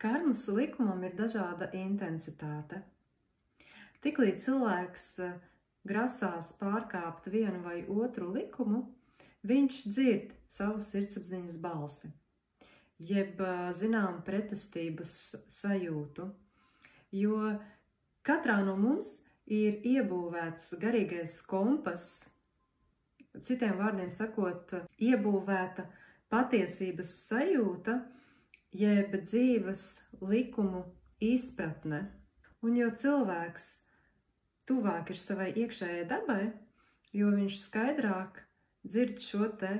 Karmas likumam ir dažāda intensitāte. Tiklīdz cilvēks grasās pārkāpt vienu vai otru likumu, viņš dzird savu sirdsapziņas balsi, jeb zinām pretestības sajūtu, jo katrā no mums ir iebūvēts garīgais kompass, citiem vārdiem sakot, iebūvēta patiesības sajūta, jeb dzīves likumu izpratne. Un jo cilvēks tuvāk ir savai iekšējai dabai, jo viņš skaidrāk dzird šo te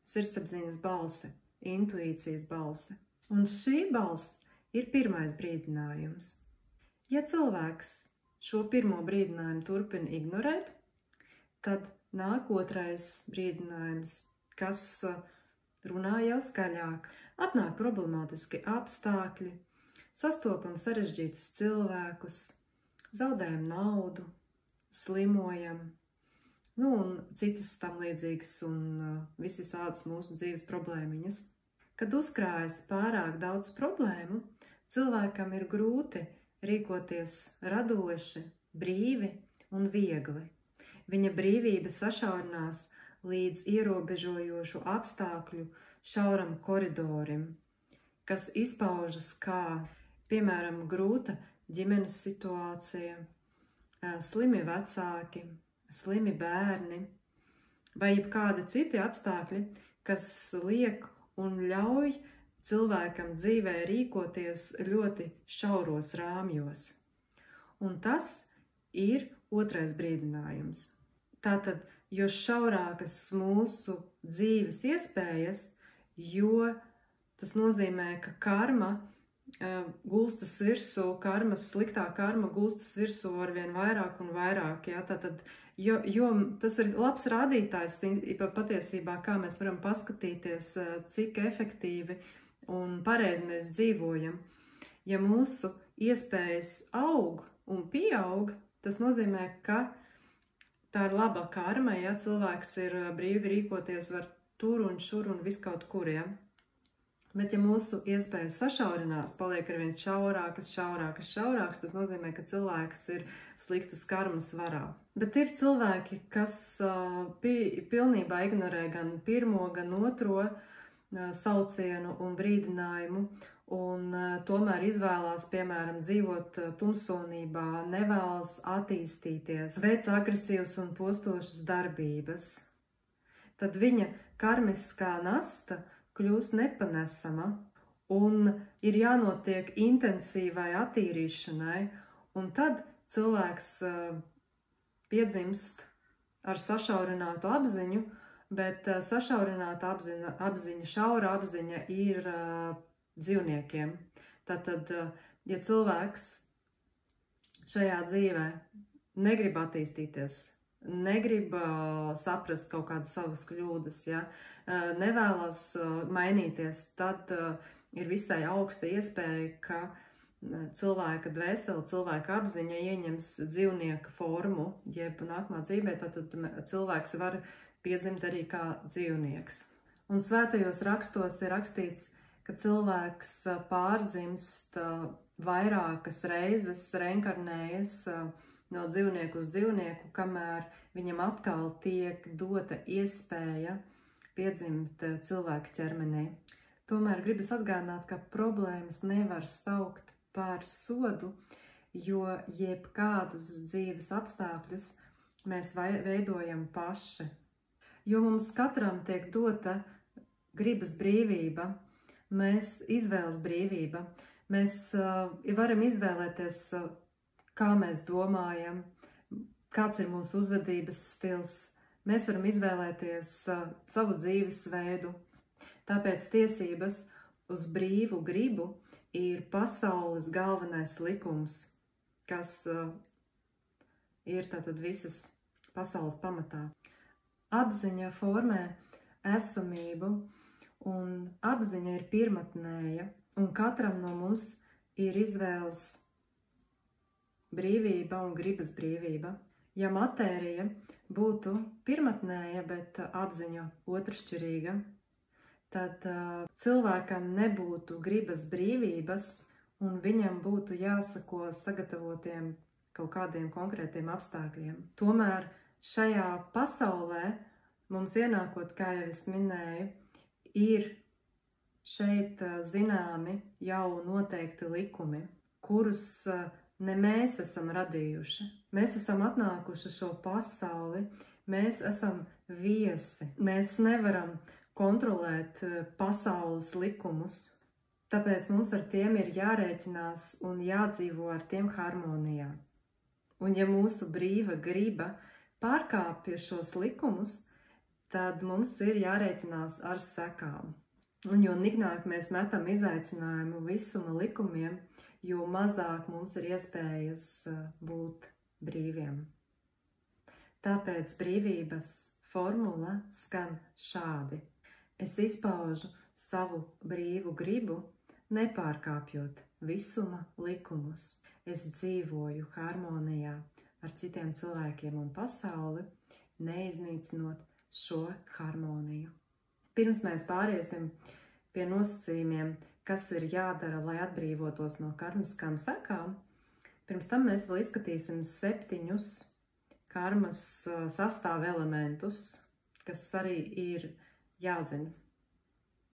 sirdsapziņas balsi, intuīcijas balsi. Un šī balss ir pirmais brīdinājums. Ja cilvēks šo pirmo brīdinājumu turpina ignorēt, tad nāk otrais brīdinājums, kas runā jau skaļāk. Atnāk problemātiski apstākļi, sastopam sarežģītus cilvēkus, zaudējam naudu, slimojam, un citas tam līdzīgas un visvisādas mūsu dzīves problēmiņas. Kad uzkrājas pārāk daudz problēmu, cilvēkam ir grūti rīkoties radoši, brīvi un viegli. Viņa brīvība sašaurinās līdz ierobežojošu apstākļu šauram koridorim, kas izpaužas kā, piemēram, grūta ģimenes situācija, slimi vecāki, slimi bērni, vai jebkādi citi apstākļi, kas liek un ļauj cilvēkam dzīvē rīkoties ļoti šauros rāmjos. Un tas ir otrais brīdinājums. Tātad, jo šaurākas mūsu dzīves iespējas, jo tas nozīmē, ka karma gulstas virsū, sliktā karma gulstas virsū arvien vairāk un vairāk. Ja? Tātad, jo tas ir labs rādītājs patiesībā, kā mēs varam paskatīties, cik efektīvi un pareizi mēs dzīvojam. Ja mūsu iespējas aug un pieaug, tas nozīmē, ka tā ir laba karma, ja cilvēks ir brīvi rīkoties var tur un šur un viskaut kur, ja? Bet ja mūsu iespējas sašaurinās, paliek arvien šaurākas, tas nozīmē, ka cilvēks ir sliktas karmas varā. Bet ir cilvēki, kas pilnībā ignorē gan pirmo, gan otro saucienu un brīdinājumu, un tomēr izvēlās, piemēram, dzīvot tumsonībā, nevēlas attīstīties, veic agresīvas un postošas darbības. Tad viņa karmiskā nasta kļūst nepanesama un ir jānotiek intensīvai attīrīšanai, un tad cilvēks piedzimst ar sašaurinātu apziņu, bet sašaurināta apziņa, šaura apziņa ir dzīvniekiem. Tātad, ja cilvēks šajā dzīvē negrib attīstīties, negrib saprast kaut kādas savas kļūdas, ja, nevēlas mainīties, tad ir visai augsta iespēja, ka cilvēka dvēsele, cilvēka apziņa ieņems dzīvnieka formu, jeb nākamā dzīvē, tad cilvēks var piedzimt arī kā dzīvnieks. Un svētajos rakstos ir rakstīts, ka cilvēks pārdzimst vairākas reizes, reinkarnējas no dzīvnieku uz dzīvnieku, kamēr viņam atkal tiek dota iespēja piedzimt cilvēka ķermenī. Tomēr gribas atgādināt, ka problēmas nevar saukt par sodu, jo jebkādus dzīves apstākļus mēs veidojam paši. Jo mums katram tiek dota gribas brīvība, izvēles brīvība. Mēs varam izvēlēties, kā mēs domājam, kāds ir mūsu uzvedības stils. Mēs varam izvēlēties savu dzīvesveidu. Tāpēc tiesības uz brīvu gribu ir pasaules galvenais likums, kas ir tātad visas pasaules pamatā. Apziņa formē esamību, un apziņa ir pirmatnēja, un katram no mums ir izvēles brīvība un gribas brīvība. Ja matērija būtu pirmatnēja, bet apziņa otršķirīga, tad cilvēkam nebūtu gribas brīvības un viņam būtu jāsako sagatavotiem kaut kādiem konkrētiem apstākļiem. Tomēr šajā pasaulē mums ienākot, kā jau es minēju, ir šeit zināmi jau noteikti likumi, kurus ne mēs esam radījuši. Mēs esam atnākuši šo pasauli, mēs esam viesi. Mēs nevaram kontrolēt pasaules likumus, tāpēc mums ar tiem ir jārēķinās un jādzīvo ar tiem harmonijā. Un ja mūsu brīva griba pārkāpja šos likumus, tad mums ir jārēķinās ar sekām. Un jo niknāk mēs metam izaicinājumu visuma likumiem, jo mazāk mums ir iespējas būt brīviem. Tāpēc brīvības formula skan šādi. Es izpaužu savu brīvu gribu, nepārkāpjot visuma likumus. Es dzīvoju harmonijā ar citiem cilvēkiem un pasauli, neiznīcinot šo harmoniju. Pirms mēs pāriesim pie nosacījumiem, kas ir jādara, lai atbrīvotos no karmiskām sekām, pirms tam mēs vēl izskatīsim 7 karmas sastāvelementus, kas arī ir jāzina.